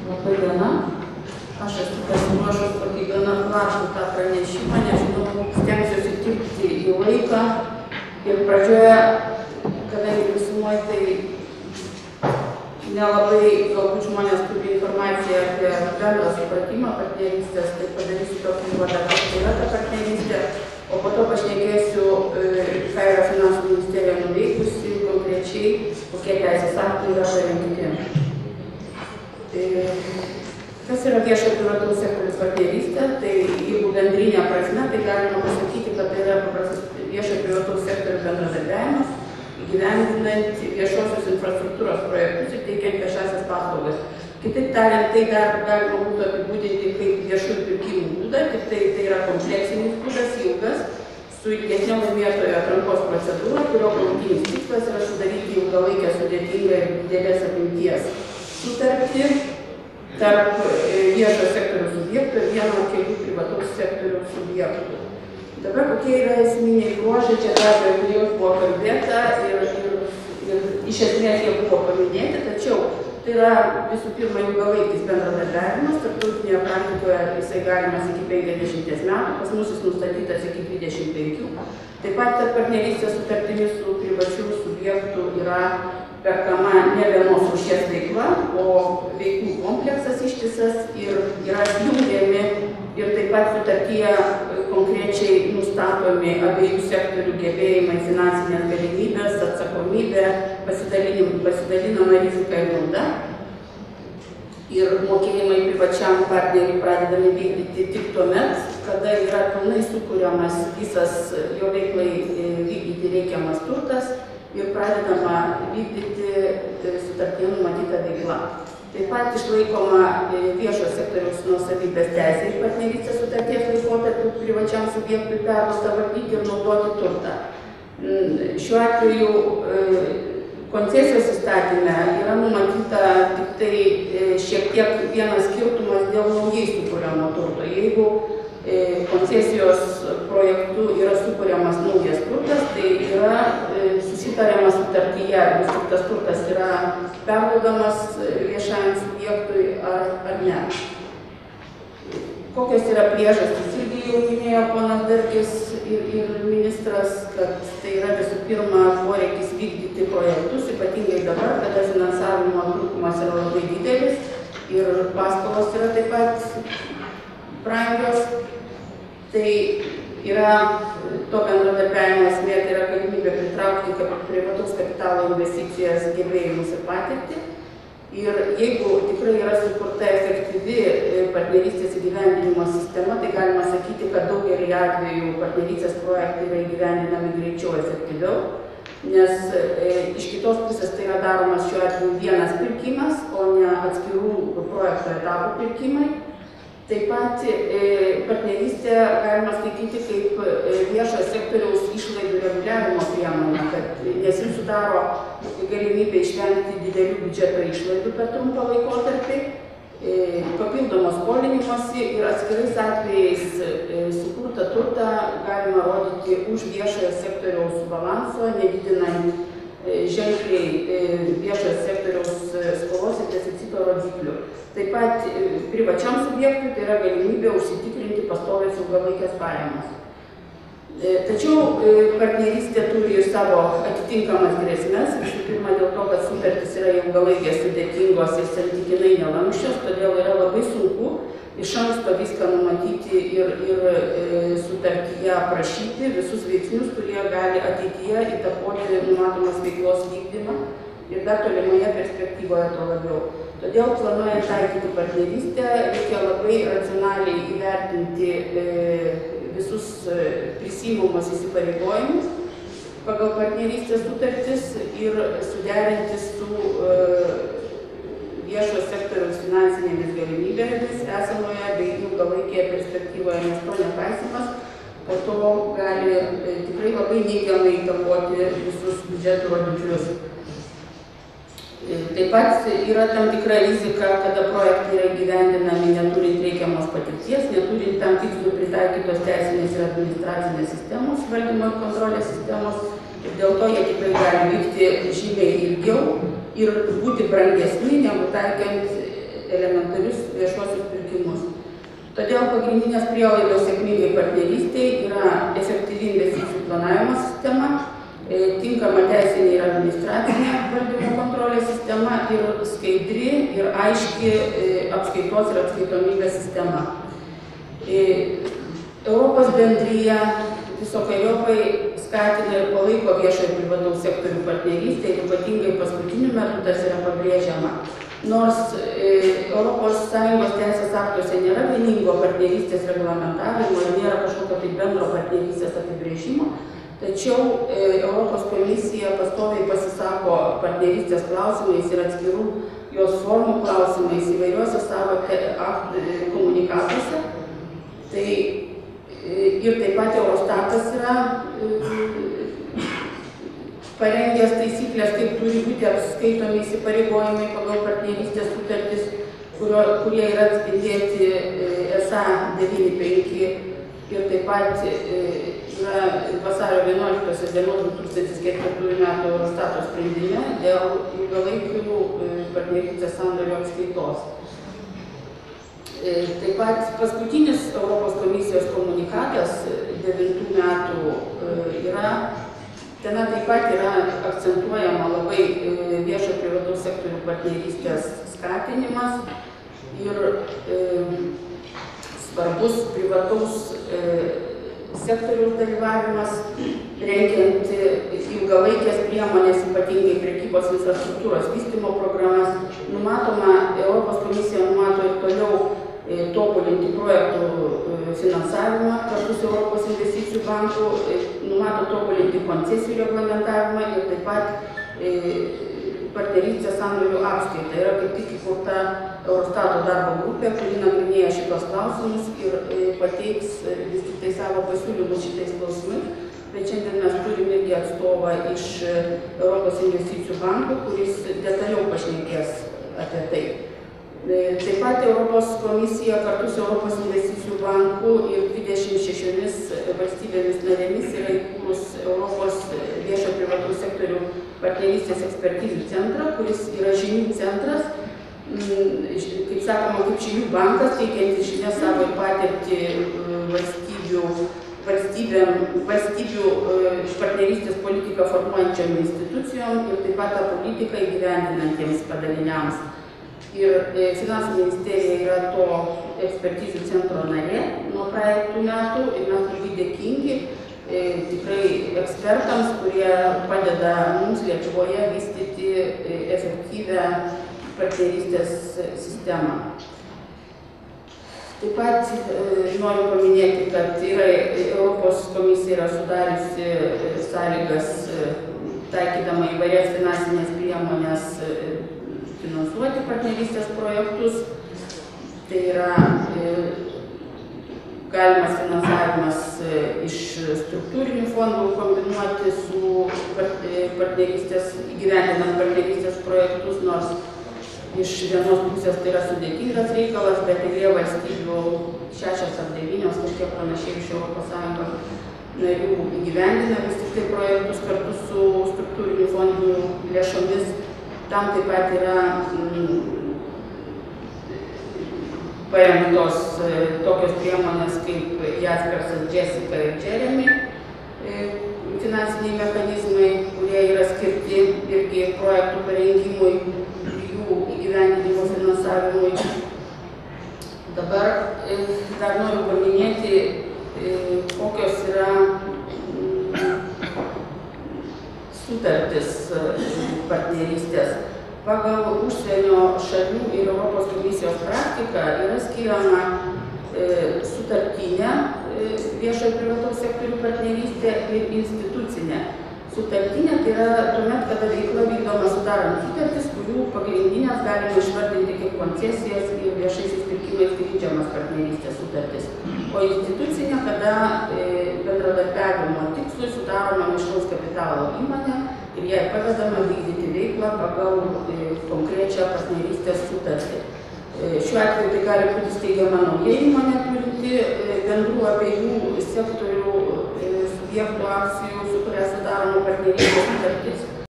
Labai diena. Aš esu pasiruošus tokį gana platų tą pranešimą, nežinau, stengsiuosi tilpti į laiką. Ir pradžioje, kadangi visumoje, tai nelabai galbūt žmonės turi informaciją apie bendrą supratimą partnerystės, tai padarysiu tokį įvadą, kas tai yra ta partnerystė, o po to pašnekėsiu, ką yra Finansų ministerija nuveikusi, konkrečiai, kokie teisės aktai yra parengti. Kas yra viešo privataus sektoriaus partnerystė, tai jeigu bendrinė prasme, tai galima pasakyti, kad tai yra paprastas viešo privataus sektoriaus bendradarbiavimas, įgyvendinant viešosios infrastruktūros projektus ir teikiant viešasias paslaugas. Kitaip tariant, tai dar galima būtų apibūdinti kaip viešųjų pirkimų būdą, tik tai yra kompleksinis būdas, ilgas, su ilgesnio laimėtojo atrankos procedūra, kurio galutinis tikslas yra sudaryti ilgalaikę sudėtingą ir didelės apimties sutartį tarp viešo sektoriaus subjektų ir vieno ar kelių privataus sektoriaus subjektų. Dabar kokie yra esminiai bruožai, čia dar apie juos buvo kalbėta ir iš esmės jie buvo paminėti, tačiau tai yra visų pirma ilgalaikis bendradarbiavimas, tarptautinėje praktikoje jisai galimas iki 50 metų, pas mus jis nustatytas iki 25. Taip pat partnerystės sutartimis su privačių subjektų yra perkama ne vienos rūšies veikla, o veiklų kompleksas ištisas ir yra jungiami ir taip pat sutartyje konkrečiai nustatomi abiejų sektorių gebėjimai, finansinės galimybės, atsakomybė, pasidalinama rizika ir nauda. Ir mokėjimai privačiam partneriui pradedami vykdyti tik tuomet, kada yra pilnai sukūriamas visas jo veiklai vykdyti reikiamas turtas ir pradedama vykdyti sutartyje numatytą veiklą. Taip pat išlaikoma viešo sektoriaus nuosavybės teisė ir partnerystės sutarties laikotarpiu privačiam subjektui perduota valdyti ir naudoti turtą. Šiuo atveju koncesijos įstatyme yra numatyta tik tai šiek tiek vienas skirtumas dėl naujai sukūriamo turto. Jeigu koncesijos projektu yra sukūriamas naujas turtas, tai yra susitariama sutartyje, vis tik tas turtas yra perduodamas viešajam subjektui ar ne. Kokios yra priežastys, irgi jau minėjo ponas Dargis ir ministras, kad tai yra visų pirma poreikis vykdyti projektus, ypatingai dabar, kada finansavimo trūkumas yra labai didelis ir paskolos yra taip pat brangios. Tai yra to bendradarbiavimo esmė, tai yra galimybė pritraukti privataus kapitalo investicijas, gebėjimus ir patirtį. Ir jeigu tikrai yra sukurta efektyvi partnerystės įgyvendinimo sistema, tai galima sakyti, kad daugelį atvejų partnerystės projektai yra įgyvendinami greičiau, efektyviau, nes iš kitos pusės tai yra daromas šiuo atveju vienas pirkimas, o ne atskirų projekto etapų pirkimai. Taip pat partnerystę galima skaityti kaip viešo sektoriaus išlaidų reguliavimo priemonę, nes jis sudaro galimybę išvengti didelių biudžeto išlaidų per trumpą laikotarpį, papildomos skolinimosi ir atskirais atvejais sukurtą turtą galima rodyti už viešojo sektoriaus balanso, nedidinant ženkliai viešojo sektoriaus skolos ir deficito rodiklių. Taip pat privačiam subjektui tai yra galimybė užsitikrinti pastovias ilgalaikės pajamas. Tačiau partnerystė turi ir savo atitinkamas grėsmes, visų pirma dėl to, kad sutartys yra ilgalaikės, sudėtingos ir santykinai nelanksčios, todėl yra labai sunku iš anksto viską numatyti ir sutartyje aprašyti visus veiksnius, kurie gali ateityje įtakoti numatomas veiklos vykdymą ir dar tolimoje perspektyvoje to labiau. Todėl planuojant taikyti partnerystę, reikia labai racionaliai įvertinti visus prisiimamus įsipareigojimus pagal partnerystės sutartis ir suderinti su viešo sektoriaus finansinėmis galimybėmis esamoje bei ilgalaikėje perspektyvoje, nes to nepaisimas po to gali tikrai labai neigiamai įtakoti visus biudžeto rodiklius. Taip pat yra tam tikra rizika, kada projektai yra įgyvendinami neturint reikiamos patirties, neturint tam tikslui pritaikytos teisinės ir administracinės sistemos, valdymo ir kontrolės sistemos, ir dėl to jie tikrai gali vykti žymiai ilgiau ir būti brangesni, negu taikant elementarius viešuosius pirkimus. Todėl pagrindinės prielaidos sėkmingai partnerystei yra efektyvi investicijų planavimo sistema, tinkama teisinė ir administracinė valdymo kontrolės sistema ir skaidri ir aiški apskaitos ir atskaitomybės sistema. Europos bendrija visokeriopai skatina ir palaiko viešo ir privataus sektorių partnerystę ir ypatingai paskutiniu metu tas yra pabrėžiama. Nors ES teisės aktuose nėra vieningo partnerystės reglamentavimo ir nėra kažkokio tai bendro partnerystės apibrėžimo, tačiau Europos komisija pastoviai pasisako partnerystės klausimais ir atskirų jos formų klausimais įvairiuose savo komunikatuose. Tai ir taip pat Eurostatas yra parengęs taisyklės, kaip turi būti apskaitomi įsipareigojimai pagal partnerystės sutartis, kurie yra atspindėti ESA 95 ir taip pat yra vasario 11 dienos 2004 metų Eurostato sprendime dėl ilgalaikių partnerystės sandorių apskaitos. Taip pat paskutinis Europos komisijos komunikatas 9 metų yra, ten taip pat yra akcentuojama labai viešo privataus sektorių partnerystės skatinimas ir svarbus privataus sektoriaus dalyvavimas, rengiant ilgalaikės priemonės, ypatingai prekybos infrastruktūros vystymo programas. Europos komisija numato ir toliau tobulinti projektų finansavimą kartu su Europos investicijų banku, numato tobulinti koncesijų reglamentavimą ir taip pat partnerystės sandorių apskaita. Yra kaip tik įkurta Eurostato darbo grupė, kuri nagrinėja šitos klausimus ir pateiks vis tik tai savo pasiūlymus šitais klausimais. Bet šiandien mes turime irgi atstovą iš Europos investicijų banko, kuris detaliau pašnekės apie tai. Taip pat Europos komisija kartu su Europos investicijų banku ir 26 valstybėmis narėmis yra įkūrus Europos viešo privataus sektorių partnerystės ekspertizių centrą, kuris yra žinių centras, kaip sakoma, kaip žinių bankas, teikiantis žinias savo patirtį valstybių partnerystės politiką formuojančiom institucijom ir taip pat tą politiką įgyvendinantiems padaliniams. Ir Finansų ministerija yra to ekspertizių centro narė nuo praeitų metų ir mes labai dėkingi tikrai ekspertams, kurie padeda mums Lietuvoje vystyti efektyvią partnerystės sistemą. Taip pat noriu paminėti, kad Europos komisija yra sudariusi sąlygas, taikydama įvairias finansinės priemonės, finansuoti partnerystės projektus. Tai yra galimas finansavimas iš struktūrinių fondų kombinuoti su įgyvendinant partnerystės projektus, nors iš vienos pusės tai yra sudėtingas reikalas, bet eilė valstybių 6 ar 9, kažkiek panašiai iš ES narių įgyvendina vis tik tai projektus kartu su struktūrinių fondų lėšomis. Tam taip pat yra parengtos tokios priemonės kaip Jaspersas, Jessica ir Jeremy finansiniai mechanizmai, kurie yra skirti irgi projektų parengimui, jų įgyvendinimo finansavimui. Dabar dar noriu paminėti, kokios yra sutartis partnerystės. Pagal užsienio šalių ir Europos komisijos praktiką yra skiriama sutartinė viešo ir privataus sektorių partnerystė ir institucinė. Sutartinė tai yra tuomet, kada veikla vykdoma sudarant sutartis, kurių pagrindinės galima išvardinti kaip koncesijas ir viešaisiais pirkimais grindžiamas partnerystės sutartis. O institucinė, kada bendradarbiavimo tikslui sudaroma mišraus kapitalo įmonė ir jai pavedama vykdyti veiklą pagal konkrečią partnerystės sutartį. Šiuo atveju tai gali būti steigiama nauja įmonė turinti bendrų abiejų sektorių subjektų akcijų, su kuria sudaroma partnerystės sutartis.